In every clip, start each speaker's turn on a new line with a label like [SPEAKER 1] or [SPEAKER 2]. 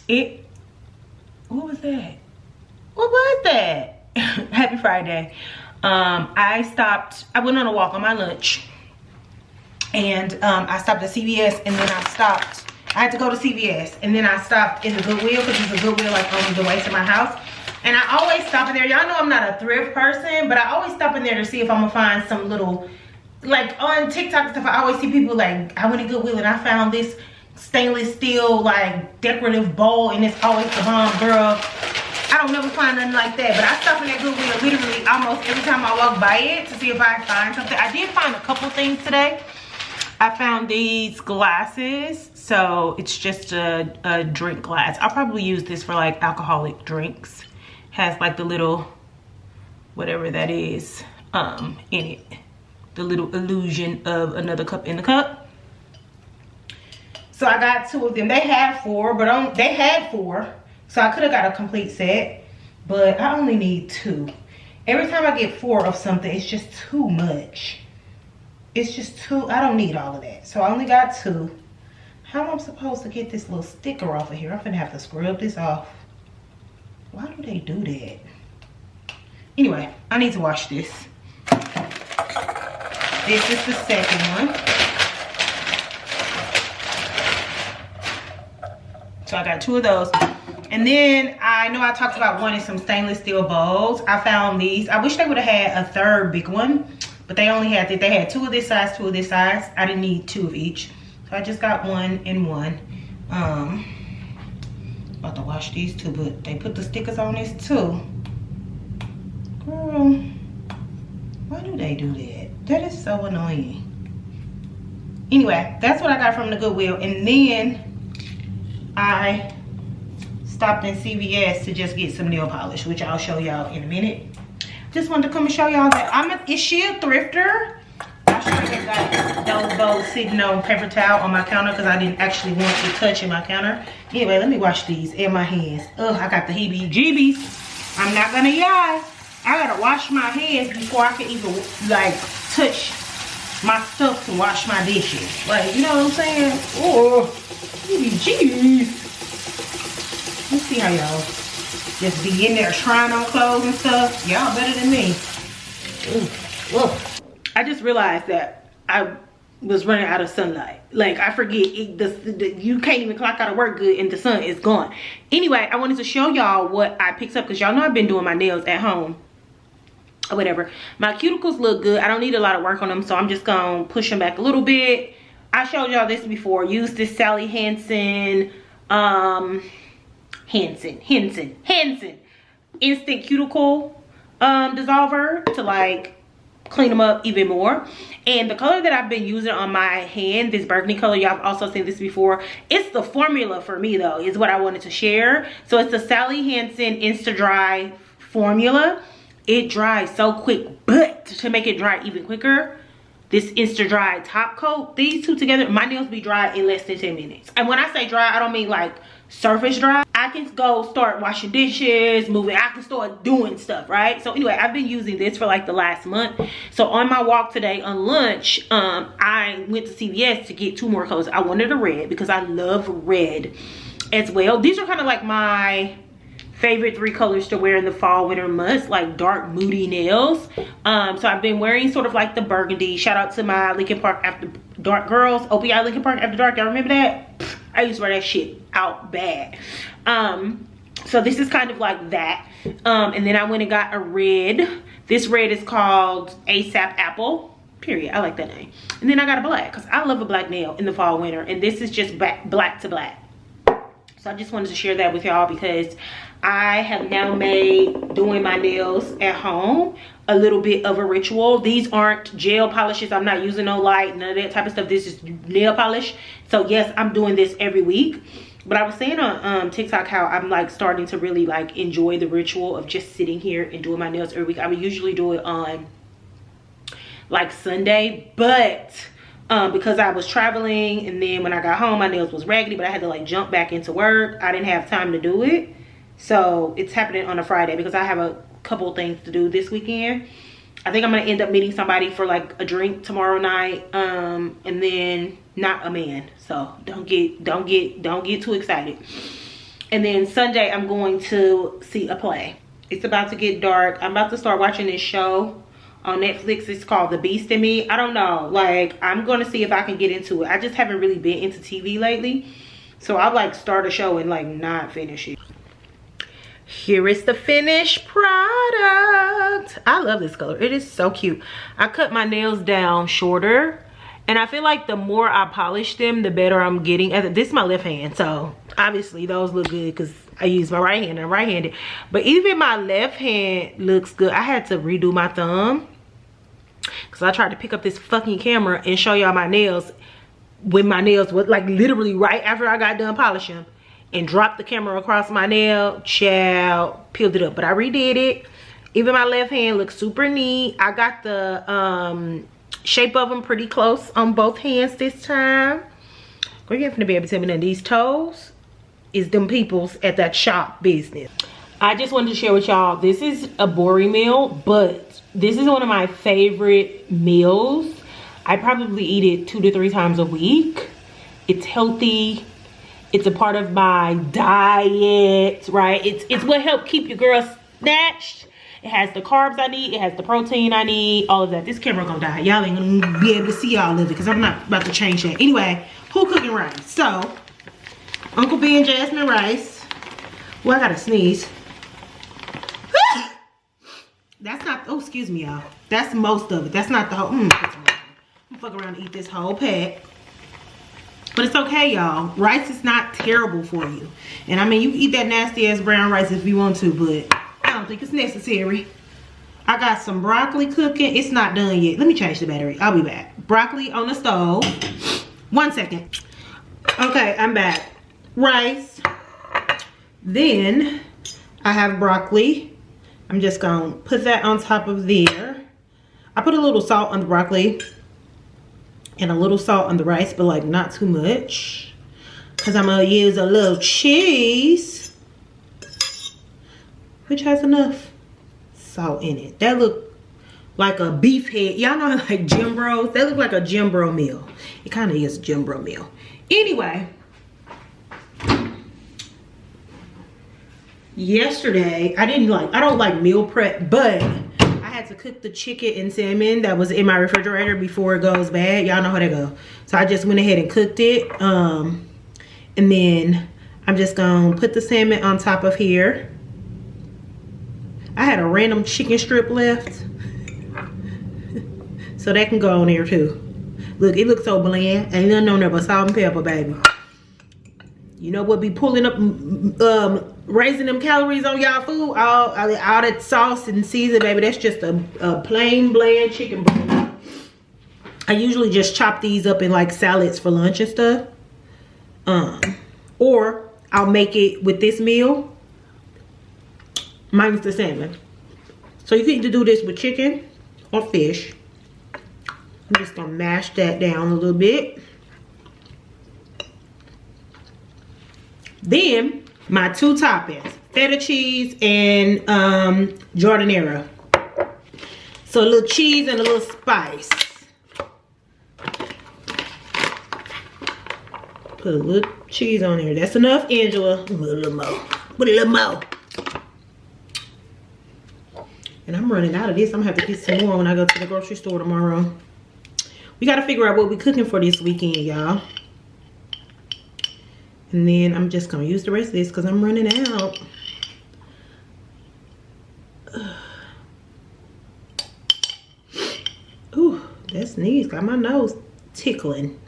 [SPEAKER 1] What was that? What was that? Happy Friday. I went on a walk on my lunch, and I stopped at CVS, and then I had to go to CVS, and then I stopped in the Goodwill, because there's a Goodwill like on the way to my house. And I always stop in there. Y'all know I'm not a thrift person, but I always stop in there to see if I'm gonna find some little, like on TikTok and stuff, I always see people like, I went to Goodwill and I found this stainless steel like decorative bowl, and it's always the bomb, girl. I don't never find nothing like that, but I stop in that Goodwill literally almost every time I walk by it to see if I find something. I did find a couple things today. I found these glasses, so it's just a drink glass. I'll probably use this for like alcoholic drinks. Has like the little whatever that is in it, the little illusion of another cup in the cup. So I got 2 of them. They had 4, but they had 4, so I could have got a complete set, but I only need 2. Every time I get 4 of something, it's just too much. It's just too, I don't need all of that, so I only got 2. How am I supposed to get this little sticker off of here? I'm gonna have to scrub this off. Why do they do that? Anyway, I need to wash this. This is the second one. So I got 2 of those. And then I know I talked about wanting some stainless steel bowls. I found these. I wish they would have had a third big one, but they only had that. They had 2 of this size, 2 of this size. I didn't need 2 of each. So I just got 1 and 1. About to wash these too, but they put the stickers on this too. Girl, why do they do that? That is so annoying. Anyway, that's what I got from the Goodwill. And then I stopped in CVS to just get some nail polish, which I'll show y'all in a minute. Just wanted to come and show y'all that is she a thrifter? I sure got those sitting on paper towel on my counter because I didn't actually want it touching my counter. Anyway, let me wash these in my hands. Ugh, I got the heebie-jeebies. I'm not gonna lie. I gotta wash my hands before I can even like touch my stuff to wash my dishes. Like, you know what I'm saying? Oh, heebie-jeebies. Let's see how y'all just be in there trying on clothes and stuff. Y'all better than me. Ooh, ugh. I just realized that I was running out of sunlight. Like, I forget, you can't even clock out of work good and the sun is gone. Anyway, I wanted to show y'all what I picked up because y'all know I've been doing my nails at home or whatever. My cuticles look good. I don't need a lot of work on them, so I'm just gonna push them back a little bit. I showed y'all this before. Use this Sally Hansen instant cuticle dissolver to like clean them up even more. And the color that I've been using on my hand, this burgundy color, y'all have also seen this before. It's the formula for me though, is what I wanted to share. So it's the Sally Hansen Insta Dry formula. It dries so quick, but to make it dry even quicker, this Insta Dry top coat, these two together, my nails be dry in less than 10 minutes. And when I say dry, I don't mean like surface dry. I can go start washing dishes, moving, I can start doing stuff, right? So anyway, I've been using this for like the last month. So on my walk today on lunch, I went to CVS to get 2 more colors. I wanted a red because I love red as well. These are kind of like my favorite 3 colors to wear in the fall winter months, like dark moody nails. So I've been wearing sort of like the burgundy. Shout out to my Lincoln Park After Dark girls, OPI Lincoln Park After Dark. Y'all remember that? I used to wear that shit out bad. So this is kind of like that. And then I went and got a red. This red is called ASAP Apple, period. I like that name. And then I got a black because I love a black nail in the fall winter, and this is just black to black. So I just wanted to share that with y'all because I have now made doing my nails at home a little bit of a ritual. These aren't gel polishes. I'm not using no light, none of that type of stuff. This is nail polish. So yes, I'm doing this every week. But I was saying on TikTok how I'm like starting to really like enjoy the ritual of just sitting here and doing my nails every week. I would usually do it on like Sunday, but because I was traveling and then when I got home my nails was raggedy, but I had to like jump back into work. I didn't have time to do it. So it's happening on a Friday because I have a couple things to do this weekend. I think I'm gonna end up meeting somebody for like a drink tomorrow night, and then not a man, so don't get too excited. And then Sunday, I'm going to see a play. It's about to get dark. I'm about to start watching this show on Netflix. It's called The Beast in Me. I don't know. Like, I'm going to see if I can get into it. I just haven't really been into TV lately. So I'll like start a show and like not finish it. Here is the finished product. I love this color. It is so cute. I cut my nails down shorter. And I feel like the more I polish them, the better I'm getting. This is my left hand. So obviously those look good because I use my right hand. I'm right-handed. But even my left hand looks good. I had to redo my thumb. Because I tried to pick up this fucking camera and show y'all my nails. When my nails was like literally right after I got done polishing. And dropped the camera across my nail. Child. Peeled it up. But I redid it. Even my left hand looks super neat. I got the shape of them pretty close on both hands this time. Girl, you ain't finna be able to tell me none of these toes is them people's at that shop business. I just wanted to share with y'all, this is a boring meal, but this is one of my favorite meals. I probably eat it 2 to 3 times a week. It's healthy. It's a part of my diet, right? It's what helps keep your girl snatched. It has the carbs I need. It has the protein I need. All of that. This camera gonna die. Y'all ain't gonna be able to see all of it because I'm not about to change that. Anyway, who cooking rice? So, Uncle B and Jasmine rice. Well, I gotta sneeze. That's not, oh, excuse me, y'all. That's most of it. That's not the whole, I'm gonna fuck around and eat this whole pack. But it's okay, y'all. Rice is not terrible for you. And I mean, you can eat that nasty ass brown rice if you want to, but I don't think it's necessary. I got some broccoli cooking. It's not done yet. Let me change the battery. I'll be back. Broccoli on the stove. 1 second. Okay, I'm back. Rice. Then I have broccoli. I'm just gonna put that on top of there. I put a little salt on the broccoli and a little salt on the rice, but like not too much, because I'm gonna use a little cheese, which has enough salt in it. That look like a beef head. Y'all know like Jim Bros? That look like a Jim Bro meal. It kind of is a Jim Bro meal. Anyway, yesterday I don't like meal prep, but I had to cook the chicken and salmon that was in my refrigerator before it goes bad. Y'all know how that go. So I just went ahead and cooked it. And then I'm just gonna put the salmon on top of here. I had a random chicken strip left. So that can go on there too. Look, it looks so bland. Ain't nothing on there but salt and pepper, baby. You know what be pulling up, raising them calories on y'all food? All that sauce and season, baby. That's just a plain, bland chicken breast. I usually just chop these up in like salads for lunch and stuff. Or I'll make it with this meal, minus the salmon. So you can either do this with chicken or fish. I'm just gonna mash that down a little bit. Then my 2 toppings, feta cheese and giardiniera. So a little cheese and a little spice. Put a little cheese on here. That's enough, Angela. Put a little more. Put a little more. And I'm running out of this. I'm gonna have to get some more when I go to the grocery store tomorrow. We gotta figure out what we're cooking for this weekend, y'all. And then I'm just gonna use the rest of this because I'm running out. Ooh, that sneeze got my nose tickling.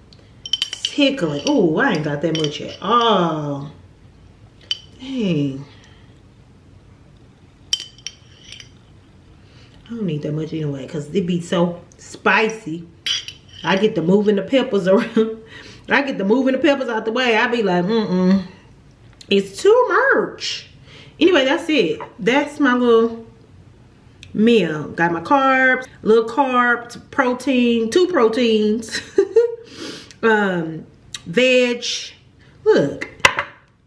[SPEAKER 1] Ooh, I ain't got that much at all. Dang. I don't need that much anyway because it be so spicy. I get to moving the peppers around. I get to moving the peppers out the way. I be like, it's too much. Anyway, that's it. That's my little meal. Got my carbs, little carbs, protein, 2 proteins, veg. Look,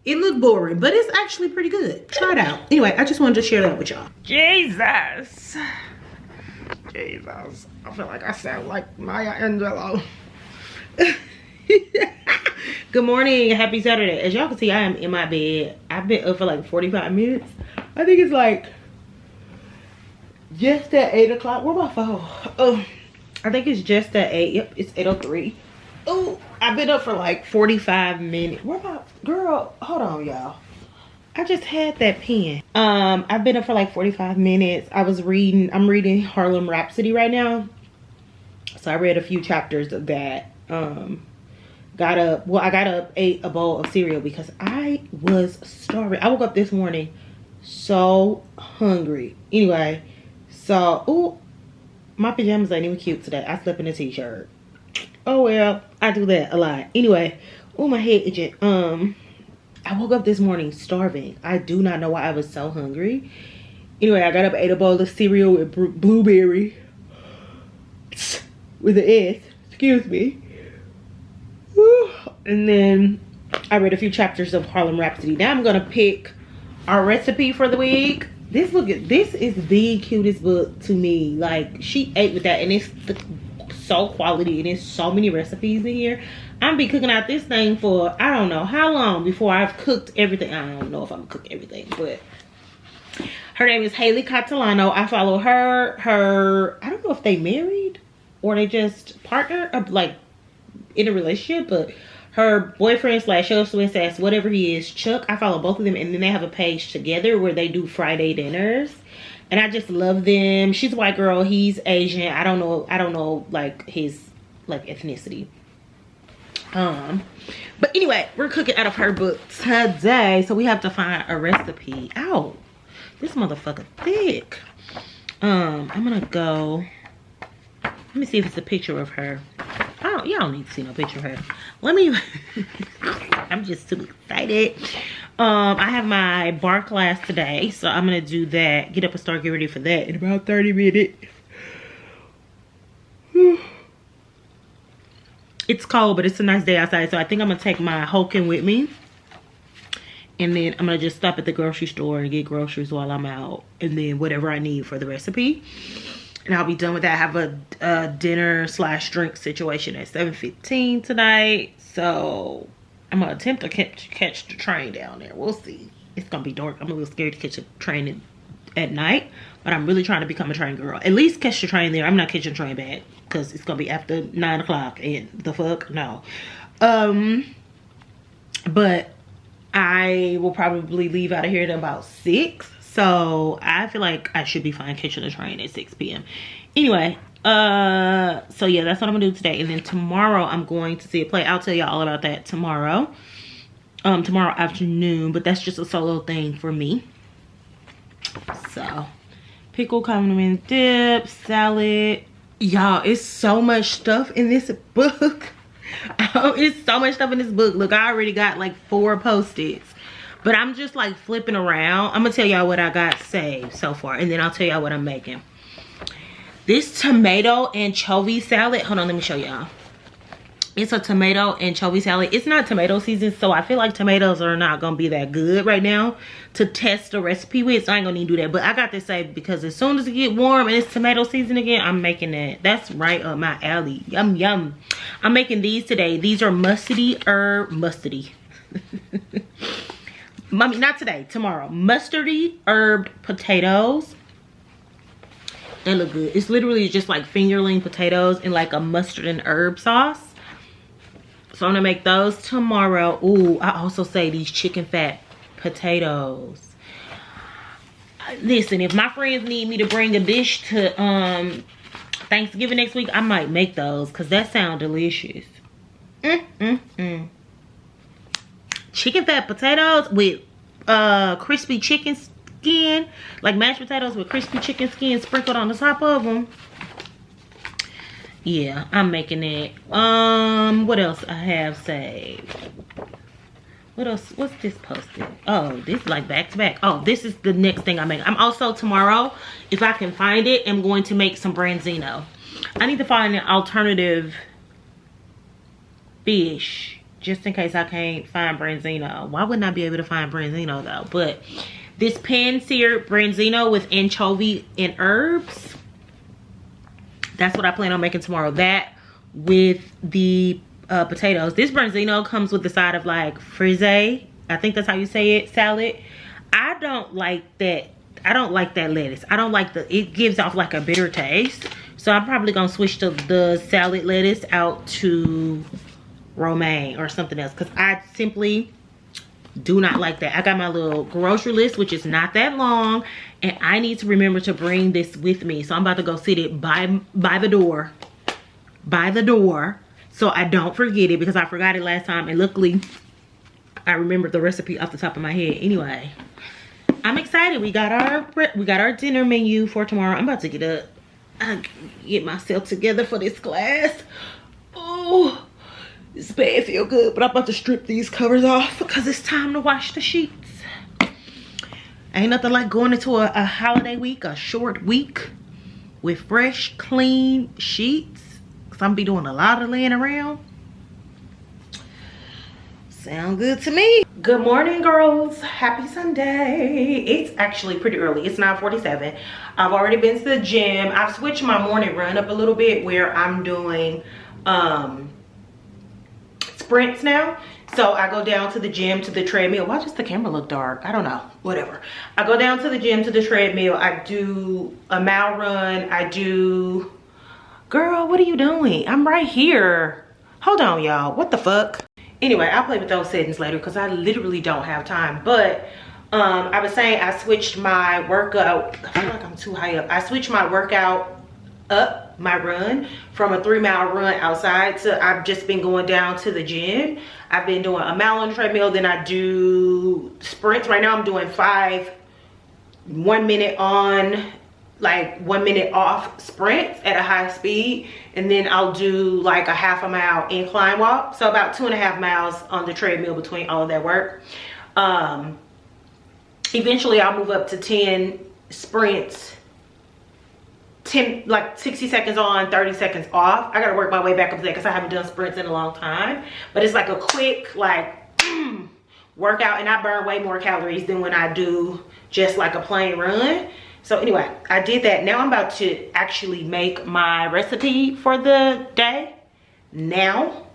[SPEAKER 1] it looked boring, but it's actually pretty good. Try it out. Anyway, I just wanted to share that with y'all. Jesus. I feel like I sound like Maya Angelou. Good morning, happy Saturday. As y'all can see, I am in my bed. I've been up for like 45 minutes. I think it's like just at 8 o'clock. Where my phone? Oh, I think it's just at 8. Yep, it's 8:03. Oh, I've been up for like 45 minutes. Where my girl? Hold on, y'all. I just had that pen. I've been up for like 45 minutes. I'm reading Harlem Rhapsody right now. So I read a few chapters of that. I got up, ate a bowl of cereal because I was starving. I woke up this morning so hungry. Anyway, so, ooh, my pajamas ain't even cute today. I slept in a t-shirt. Oh well, I do that a lot. Anyway, oh, my head itching. I woke up this morning starving. I do not know why I was so hungry. Anyway, I got up, ate a bowl of cereal with blueberry. With an S, excuse me. Woo. And then I read a few chapters of Harlem Rhapsody. Now I'm gonna pick our recipe for the week. This is the cutest book to me. Like, she ate with that, and it's so quality, and there's so many recipes in here. I'm be cooking out this thing for I don't know how long before I've cooked everything. I don't know if I'm gonna cook everything, but her name is Haley Catalano. I follow her. I don't know if they married or they just partner or like in a relationship, but her boyfriend / Swiss whatever he is, Chuck, I follow both of them, and then they have a page together where they do Friday dinners, and I just love them. She's a white girl, he's Asian. I don't know like his like ethnicity. But anyway, we're cooking out of her book today, so we have to find a recipe. Ow, this motherfucker thick. I'm gonna go. Let me see if it's a picture of her. Oh, y'all don't need to see no picture of her. Let me. I'm just too excited. I have my bar class today, so I'm gonna do that. Get up and start getting ready for that in about 30 minutes. It's cold, but it's a nice day outside, so I think I'm gonna take my Hulkin with me, and then I'm gonna just stop at the grocery store and get groceries while I'm out, and then whatever I need for the recipe. And I'll be done with that. I have a dinner / drink situation at 7:15 tonight. So I'm going to attempt to catch the train down there. We'll see. It's going to be dark. I'm a little scared to catch a train at night. But I'm really trying to become a train girl. At least catch the train there. I'm not catching a train back, because it's going to be after 9 o'clock. And the fuck? No. But I will probably leave out of here at about 6. So I feel like I should be fine catching the train at 6 p.m. Anyway, so yeah, that's what I'm gonna do today. And then tomorrow I'm going to see a play. I'll tell y'all all about that tomorrow. Tomorrow afternoon, but that's just a solo thing for me. So, pickle, condiment dip, salad. Y'all, it's so much stuff in this book. It's so much stuff in this book. Look, I already got like 4 Post-its. But I'm just like flipping around. I'm gonna tell y'all what I got saved so far, and then I'll tell y'all what I'm making. This tomato anchovy salad. Hold on, let me show y'all. It's a tomato anchovy salad. It's not tomato season, so I feel like tomatoes are not gonna be that good right now to test the recipe with. So I ain't gonna need to do that. But I got this saved because as soon as it get warm and it's tomato season again, I'm making that. That's right up my alley. Yum yum. I'm making these today. These are mustardy. Mommy, not today, tomorrow. Mustardy herbed potatoes. They look good. It's literally just like fingerling potatoes in like a mustard and herb sauce. So I'm gonna make those tomorrow. Ooh, I also say these chicken fat potatoes. Listen, if my friends need me to bring a dish to Thanksgiving next week, I might make those, because that sounds delicious. Chicken fat potatoes with crispy chicken skin, like mashed potatoes with crispy chicken skin sprinkled on the top of them. Yeah, I'm making it. What else I have saved? What else? What's this posted? Oh, this is like back to back. Oh, this is the next thing I make. I'm also tomorrow, if I can find it, I'm going to make some branzino. I need to find an alternative fish, just in case I can't find branzino. Why wouldn't I be able to find branzino though? But this pan-seared branzino with anchovy and herbs, that's what I plan on making tomorrow. That with the potatoes. This branzino comes with the side of like frisee I think that's how you say it, salad. I don't like that. I don't like that lettuce. I don't like it gives off like a bitter taste. So I'm probably gonna switch the salad lettuce out to romaine or something else, because I simply do not like that. I got my little grocery list, which is not that long, and I need to remember to bring this with me. So I'm about to go sit it by the door, so I don't forget it, because I forgot it last time, and luckily I remembered the recipe off the top of my head. Anyway, I'm excited. We got our dinner menu for tomorrow. I'm about to get up and get myself together for this class. Oh, this bed feel good, but I'm about to strip these covers off because it's time to wash the sheets. Ain't nothing like going into a holiday week, a short week, with fresh, clean sheets. Cause I'm be doing a lot of laying around. Sound good to me. Good morning, girls. Happy Sunday. It's actually pretty early. It's 9:47. I've already been to the gym. I've switched my morning run up a little bit, where I'm doing sprints now. So I go down to the gym, to the treadmill. Why does the camera look dark? I don't know. Whatever. I go down to the gym, to the treadmill. I do a mile run. I do... Girl, what are you doing? I'm right here. Hold on, y'all. What the fuck? Anyway, I'll play with those settings later because I literally don't have time. But I was saying I switched my workout. I feel like I'm too high up. I switched my workout up, my run, from a 3-mile run outside to I've just been going down to the gym. I've been doing a mile on the treadmill, then I do sprints. Right now I'm doing 5 1 minute on, like 1 minute off sprints at a high speed, and then I'll do like a half a mile incline walk. So about 2.5 miles on the treadmill between all of that work. Eventually I'll move up to 10 sprints, 10, like 60 seconds on, 30 seconds off. I gotta work my way back up to that because I haven't done sprints in a long time. But it's like a quick, like, workout, and I burn way more calories than when I do just like a plain run. So anyway, I did that. Now I'm about to actually make my recipe for the day now,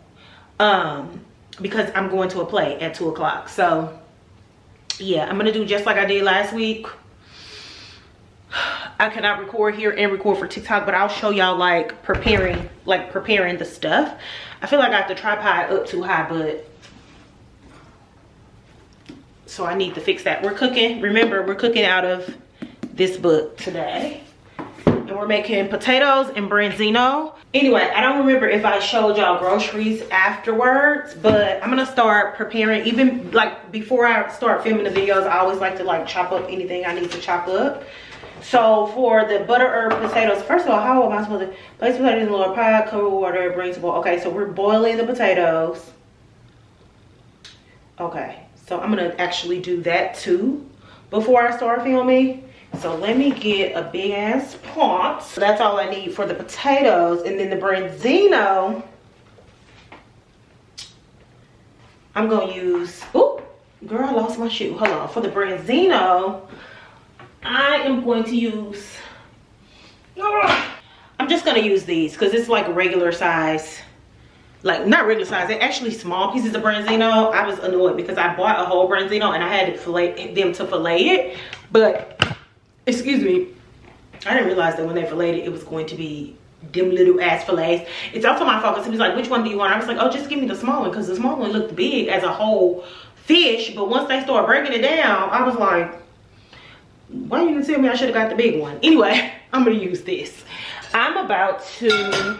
[SPEAKER 1] because I'm going to a play at 2 o'clock. So yeah, I'm gonna do just like I did last week. I cannot record here and record for TikTok, but I'll show y'all like preparing the stuff. I feel like I got the tripod up too high, but so I need to fix that. We're cooking, remember, we're cooking out of this book today, and we're making potatoes and branzino. Anyway, I don't remember if I showed y'all groceries afterwards, but I'm gonna start preparing. Even like before I start filming the videos, I always like to like chop up anything I need to chop up. So for the butter herb potatoes, first of all, how am I supposed to place potatoes in the lower pot, cover with water, bring to boil? Okay, so we're boiling the potatoes. Okay, so I'm gonna actually do that too before I start filming. So let me get a big ass pot. So that's all I need for the potatoes. And then the branzino, I'm gonna use, oh girl, I lost my shoe. Hold on. For the branzino, I am going to use, I'm just gonna use these because it's like regular size, like not regular size, they're actually small pieces of branzino. I was annoyed because I bought a whole branzino and I had to fillet it, but excuse me, I didn't realize that when they filleted it was going to be them little ass fillets. It's also my fault because he was like, which one do you want? I was like, oh, just give me the small one, because the small one looked big as a whole fish, but once they started breaking it down, I was like, why you didn't tell me I should have got the big one? Anyway, I'm gonna use this. I'm about to,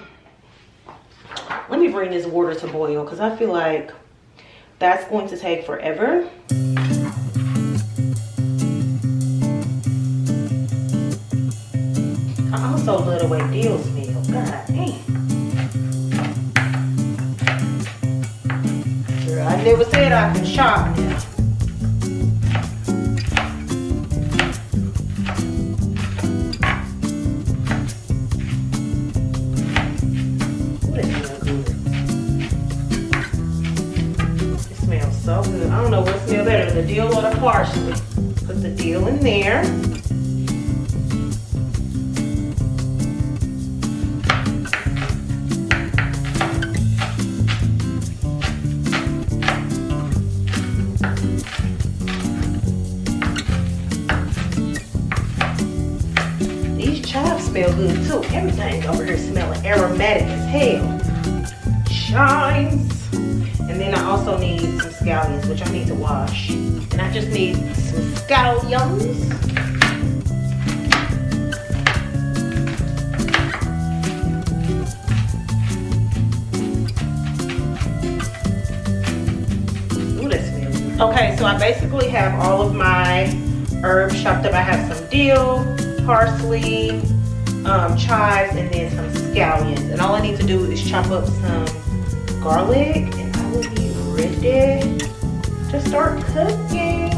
[SPEAKER 1] let me bring this water to boil because I feel like that's going to take forever. I also love the way dill smells. God dang. Girl, I never said I could shop now. So good. I don't know what smells better, the dill or the parsley. Put the dill in there. good too. Everything over here smelling aromatic as hell. Shines. And then I also need some scallions, which I need to wash. And I just need some scallions. Ooh, that smells good. Okay, so I basically have all of my herbs chopped up. I have some dill, parsley, chives, and then some scallions. And all I need to do is chop up some garlic, and I will be ready to start cooking.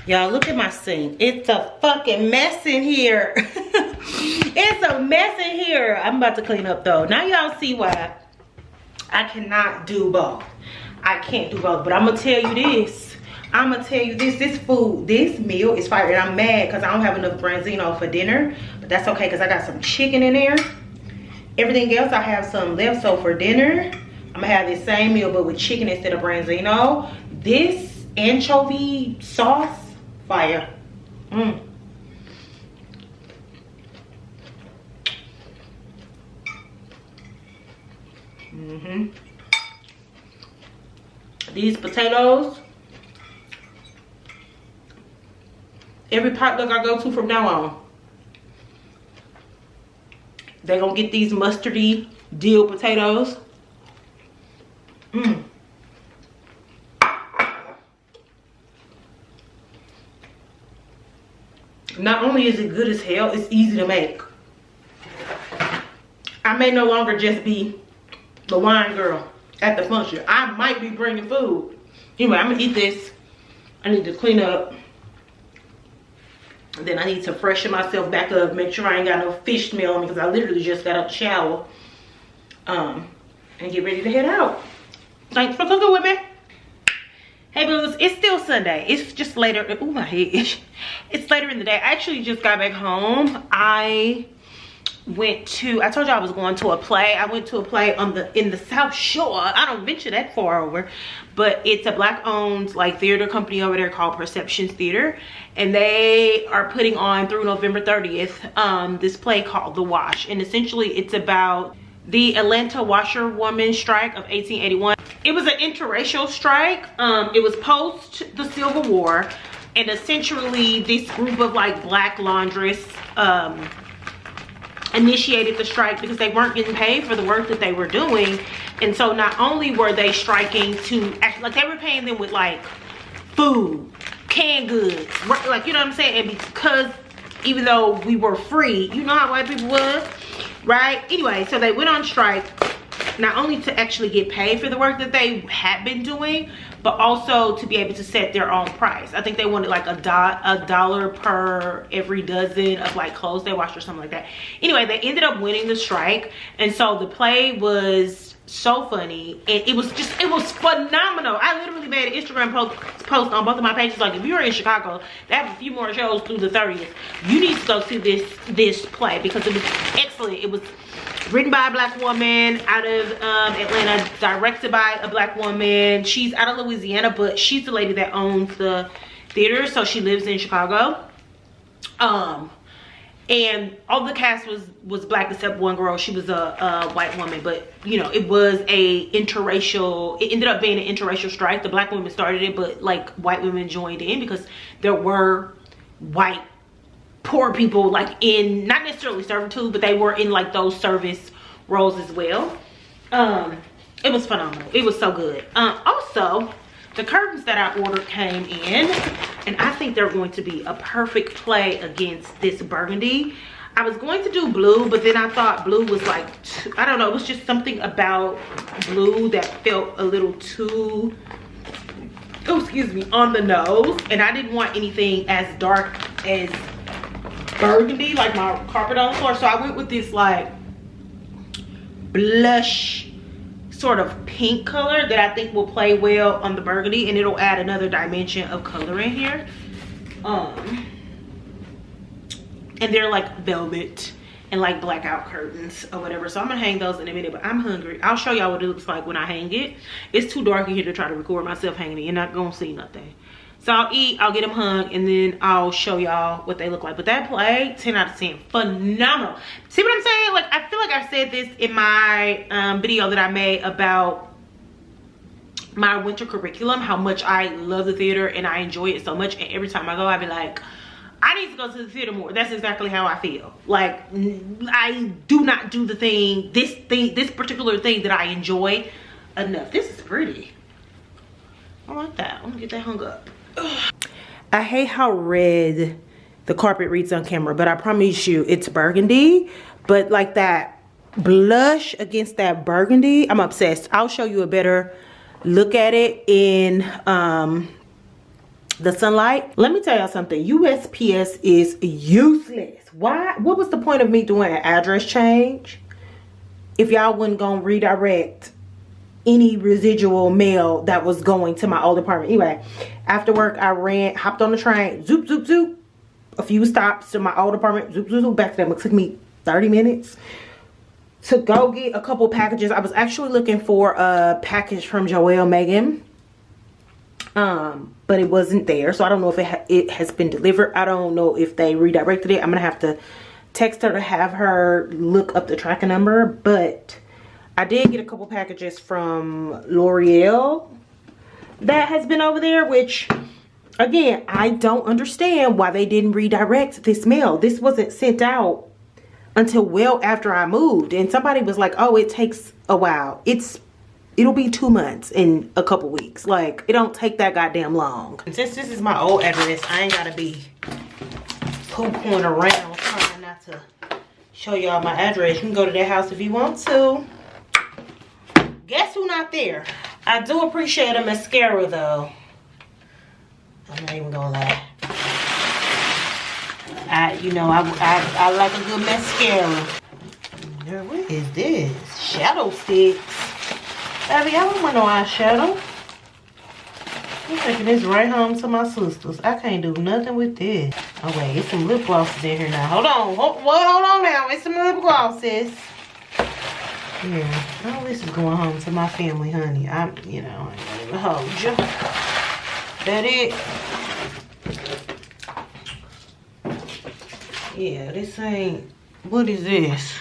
[SPEAKER 1] Y'all, look at my sink. It's a fucking mess in here. It's a mess in here. I'm about to clean up though. Now y'all see why I cannot do both. I can't do both, but I'm gonna tell you this. This food, this meal is fire. And I'm mad because I don't have enough branzino for dinner, but that's okay because I got some chicken in there. Everything else I have some left, so for dinner, I'm gonna have this same meal but with chicken instead of branzino. This anchovy sauce, fire. These potatoes, every potluck I go to from now on, they're gonna get these mustardy dill potatoes. Not only is it good as hell, it's easy to make. I may no longer just be the wine girl at the function. I might be bringing food. Anyway, I'm gonna eat this. I need to clean up. And then I need to freshen myself back up, make sure I ain't got no fish smell on me because I literally just got out the shower. And get ready to head out. Thanks for cooking with me. Hey booze, it's still Sunday. It's just later. Oh my head. It's later in the day. I actually just got back home. I told you I was going to a play. I went to a play in the South Shore. I don't venture that far over, but it's a black owned like theater company over there called Perceptions Theater, and they are putting on through November 30th this play called The Wash, and essentially it's about the Atlanta washerwoman strike of 1881. It was an interracial strike. It was post the Civil War, and essentially this group of like black laundress initiated the strike because they weren't getting paid for the work that they were doing. And so not only were they striking to act like they were paying them with like food, canned goods, like, you know what I'm saying? And because even though we were free, you know how white people was, right? Anyway, so they went on strike not only to actually get paid for the work that they had been doing, but also to be able to set their own price. I think they wanted like a dollar per every dozen of like clothes they washed or something like that. Anyway, they ended up winning the strike, and so the play was so funny, and it was phenomenal. I literally made an Instagram post on both of my pages like, if you're in Chicago, they have a few more shows through the 30th, you need to go see this play because it was excellent. It was written by a black woman out of Atlanta, directed by a black woman. She's out of Louisiana, but she's the lady that owns the theater, so she lives in Chicago. And all the cast was black except one girl. She was a white woman, but you know, it was a interracial, it ended up being an interracial strike. The black women started it, but like white women joined in because there were white poor people like in, not necessarily servitude, but they were in like those service roles as well. It was phenomenal. It was so good. Also, the curtains that I ordered came in, and I think they're going to be a perfect play against this burgundy. I was going to do blue, but then I thought blue was like, I don't know, it was just something about blue that felt a little too, oh, excuse me, on the nose, and I didn't want anything as dark as burgundy, like my carpet on the floor. So I went with this like blush sort of pink color that I think will play well on the burgundy, and it'll add another dimension of color in here. And they're like velvet and like blackout curtains or whatever. So I'm gonna hang those in a minute, but I'm hungry. I'll show y'all what it looks like when I hang it. It's too dark in here to try to record myself hanging it. You're not gonna see nothing. So I'll eat, I'll get them hung, and then I'll show y'all what they look like. But that plate, 10 out of 10, phenomenal. See what I'm saying? Like, I feel like I said this in my video that I made about my winter curriculum, how much I love the theater and I enjoy it so much. And every time I go, I be like, I need to go to the theater more. That's exactly how I feel. Like, I do not do the thing, this particular thing that I enjoy enough. This is pretty. I like that. I'm gonna get that hung up. Ugh. I hate how red the carpet reads on camera, but I promise you it's burgundy. But like that blush against that burgundy, I'm obsessed. I'll show you a better look at it in the sunlight. Let me tell y'all something. USPS is useless. Why? What was the point of me doing an address change if y'all wasn't gonna redirect any residual mail that was going to my old apartment? Anyway, after work I hopped on the train, zoop zoop zoop, a few stops to my old apartment, zoop zoop zoop, back to them. It took me 30 minutes to go get a couple packages. I was actually looking for a package from Joelle Megan, but it wasn't there, so I don't know if it has been delivered. I don't know if they redirected it. I'm gonna have to text her to have her look up the tracking number. But I did get a couple packages from L'Oreal that has been over there, which again, I don't understand why they didn't redirect this mail. This wasn't sent out until well after I moved, and somebody was like, oh, it takes a while. It'll be 2 months in a couple weeks. Like, it don't take that goddamn long. And since this is my old address, I ain't gotta be poo-pooing around trying not to show y'all my address. You can go to that house if you want to. Guess who not there? I do appreciate a mascara though. I'm not even gonna lie. I like a good mascara. Girl, what is this? Shadow sticks. Baby, I don't want no eyeshadow. I'm taking this right home to my sisters. I can't do nothing with this. Oh wait, it's some lip glosses in here now. Hold on. Hold on now. It's some lip glosses. Yeah, all this is going home to my family, honey. I ain't gonna even hold you. That it? Yeah, this ain't. What is this?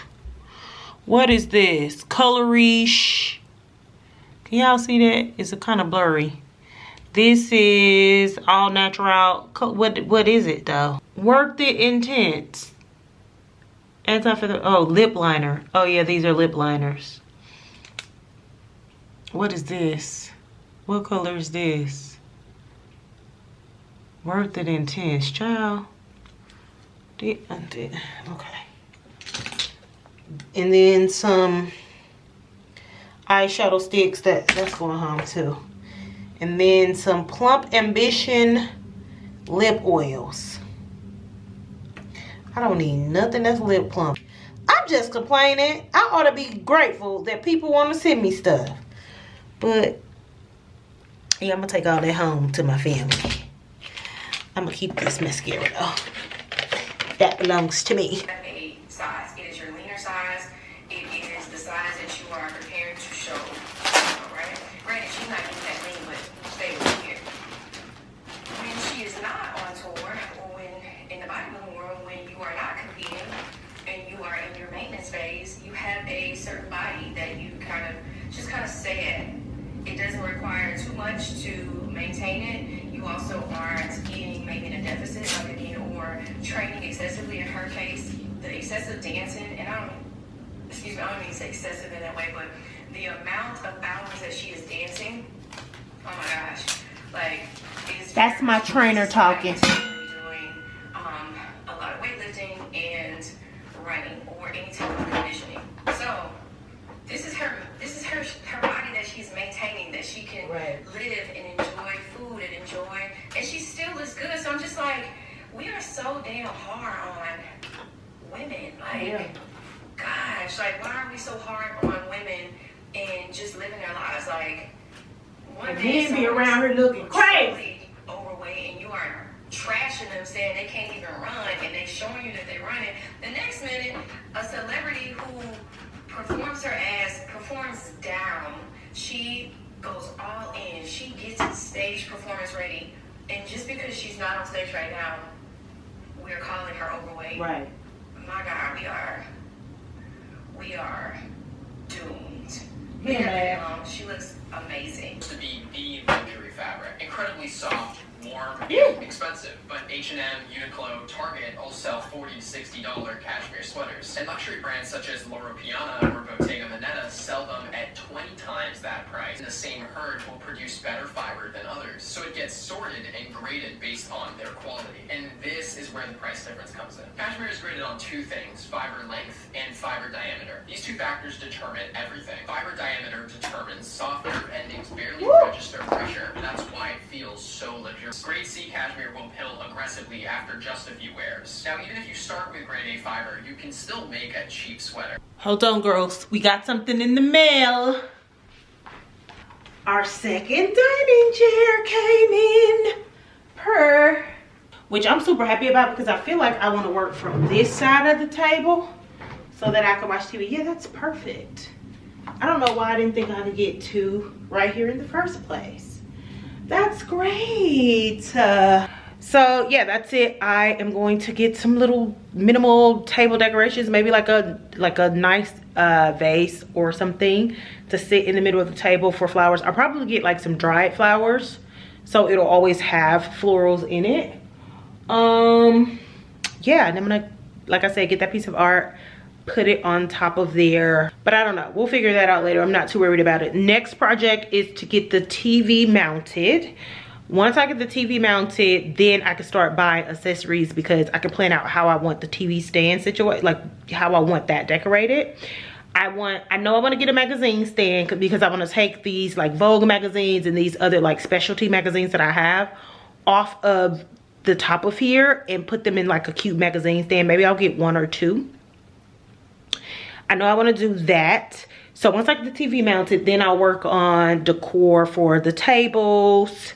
[SPEAKER 1] What is this? Colorish. Can y'all see that? It's a kind of blurry. This is all natural. What is it though? Worked It Intense. Anti-feather. Oh, lip liner. Oh yeah, these are lip liners. What is this? What color is this? Worked It Intense, child. Okay. And then some eyeshadow sticks. That's going home too. And then some Plump Ambition lip oils. I don't need nothing that's lip plump. I'm just complaining. I ought to be grateful that people want to send me stuff. But yeah, I'm gonna take all that home to my family. I'm gonna keep this mascara though. That belongs to me.
[SPEAKER 2] A size. It is your leaner size. It is the size that you are prepared to show. Right? Granted, she's not getting that lean, but stay with here. When she is not on tour, or when in the bodybuilding world, when you are not competing and you are in your maintenance phase, you have a certain body that you kind of stay at. It doesn't require too much to maintain it. You also aren't eating maybe in a deficit, like again, or training excessively. In her case, the excessive dancing, and I don't mean to say excessive in that way, but the amount of hours that she is dancing, oh my gosh, like,
[SPEAKER 1] that's my trainer talking.
[SPEAKER 2] Doing a lot of weightlifting and running or any type of conditioning. So this is her body that she's maintaining, that she can live and enjoy food and she still looks good. So I'm just like, we are so damn hard on just living their lives. Like, one
[SPEAKER 1] And
[SPEAKER 2] minute
[SPEAKER 1] then be around here looking crazy,
[SPEAKER 2] overweight, and you are trashing them, saying they can't even run, and they showing you that they're running. The next minute, a celebrity who performs down. She goes all in. She gets stage performance ready, and just because she's not on stage right now, we're calling her overweight.
[SPEAKER 1] right?
[SPEAKER 2] My God, we are doomed.
[SPEAKER 1] Yeah.
[SPEAKER 2] She looks amazing.
[SPEAKER 3] To be the luxury fabric, incredibly soft, warm,
[SPEAKER 1] Yeah.
[SPEAKER 3] expensive. But H&M, Uniqlo, Target all sell $40 to $60 cashmere sweaters, and luxury brands such as Loro Piana or Bottega Veneta sell them at 20 times that price. And the same herd will produce better fiber than others, so it gets sorted and graded based on their quality. And this is where the price difference comes in. Cashmere is graded on two things: fiber length and fiber diameter. These two factors determine everything. Fiber diameter determines soft nerve endings barely register pressure, and that's why it feels so luxurious. Grade C cashmere will pill aggressively after just a few wears. Now, even if you start with grade A fiber, you can still make a cheap sweater.
[SPEAKER 1] Hold on, girls. We got something in the mail. Our second dining chair came in. Which I'm super happy about, because I feel like I want to work from this side of the table so that I can watch TV. Yeah, that's perfect. I don't know why I didn't think I could get two right here in the first place. That's great. So yeah, that's it. I am going to get some little minimal table decorations, maybe like a nice vase or something to sit in the middle of the table for flowers. I'll probably get like some dried flowers, so it'll always have florals in it. Yeah, and I'm gonna, like I said, get that piece of art, put it on top of there, but I don't know, we'll figure that out later. I'm not too worried about it. Next project is to get the TV mounted. Once I get the TV mounted, then I can start buying accessories, because I can plan out how I want the TV stand situated, like how I want that decorated. I know I want to get a magazine stand, because I want to take these like Vogue magazines and these other like specialty magazines that I have off of the top of here and put them in like a cute magazine stand. Maybe I'll get one or two. I know I want to do that. So once I get the TV mounted, then I'll work on decor for the tables,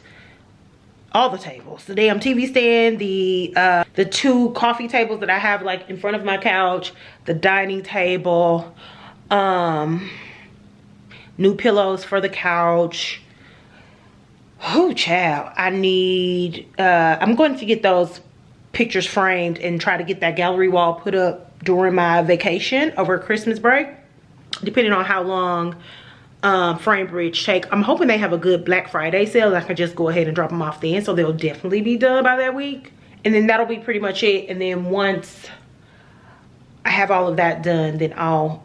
[SPEAKER 1] all the tables, the damn TV stand, the two coffee tables that I have like in front of my couch, the dining table, new pillows for the couch. Oh child, I need, I'm going to get those pictures framed and try to get that gallery wall put up during my vacation over Christmas break, depending on how long Framebridge take. I'm hoping they have a good Black Friday sale. I can just go ahead and drop them off then, so they'll definitely be done by that week. And then that'll be pretty much it. And then once I have all of that done, then I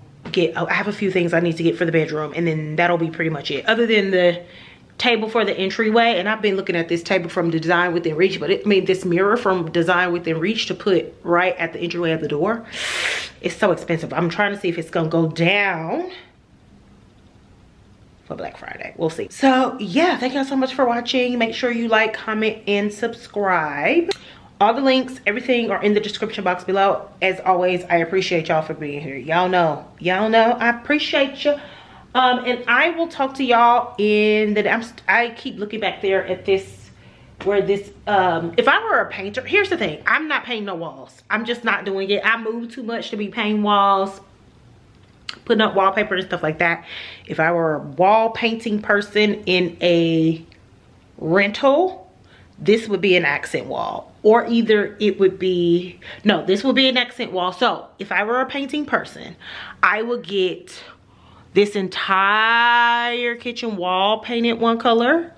[SPEAKER 1] have a few things I need to get for the bedroom, and then that'll be pretty much it, other than the table for the entryway. And I've been looking at this table from Design Within Reach, but this mirror from Design Within Reach to put right at the entryway of the door, it's so expensive. I'm trying to see if it's gonna go down for Black Friday. We'll see. So yeah, thank y'all so much for watching. Make sure you like, comment, and subscribe. All the links, everything are in the description box below. As always, I appreciate y'all for being here. Y'all know I appreciate you. And I will talk to y'all in the, I keep looking back there at this, where this, if I were a painter, here's the thing, I'm not painting no walls. I'm just not doing it. I move too much to be painting walls, putting up wallpaper and stuff like that. If I were a wall painting person in a rental, this would be an accent wall, or either it would be, no, this would be an accent wall. So if I were a painting person, I would get this entire kitchen wall painted one color,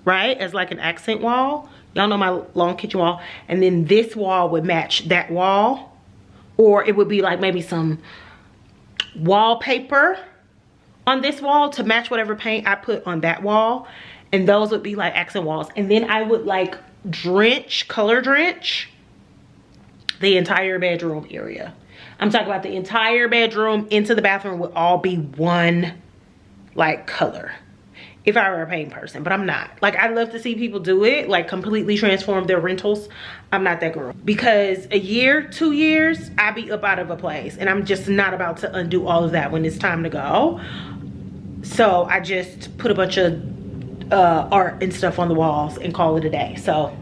[SPEAKER 1] right, as like an accent wall. Y'all know my long kitchen wall. And then this wall would match that wall, or it would be like maybe some wallpaper on this wall to match whatever paint I put on that wall, and those would be like accent walls. And then I would like color drench the entire bedroom area. I'm talking about the entire bedroom into the bathroom would all be one like color, if I were a paint person. But I'm not. Like, I love to see people do it, like completely transform their rentals. I'm not that girl, because a year, 2 years, I be up out of a place, and I'm just not about to undo all of that when it's time to go. So I just put a bunch of art and stuff on the walls and call it a day. So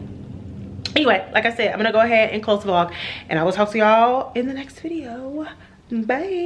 [SPEAKER 1] anyway, like I said, I'm gonna go ahead and close the vlog, and I will talk to y'all in the next video. Bye.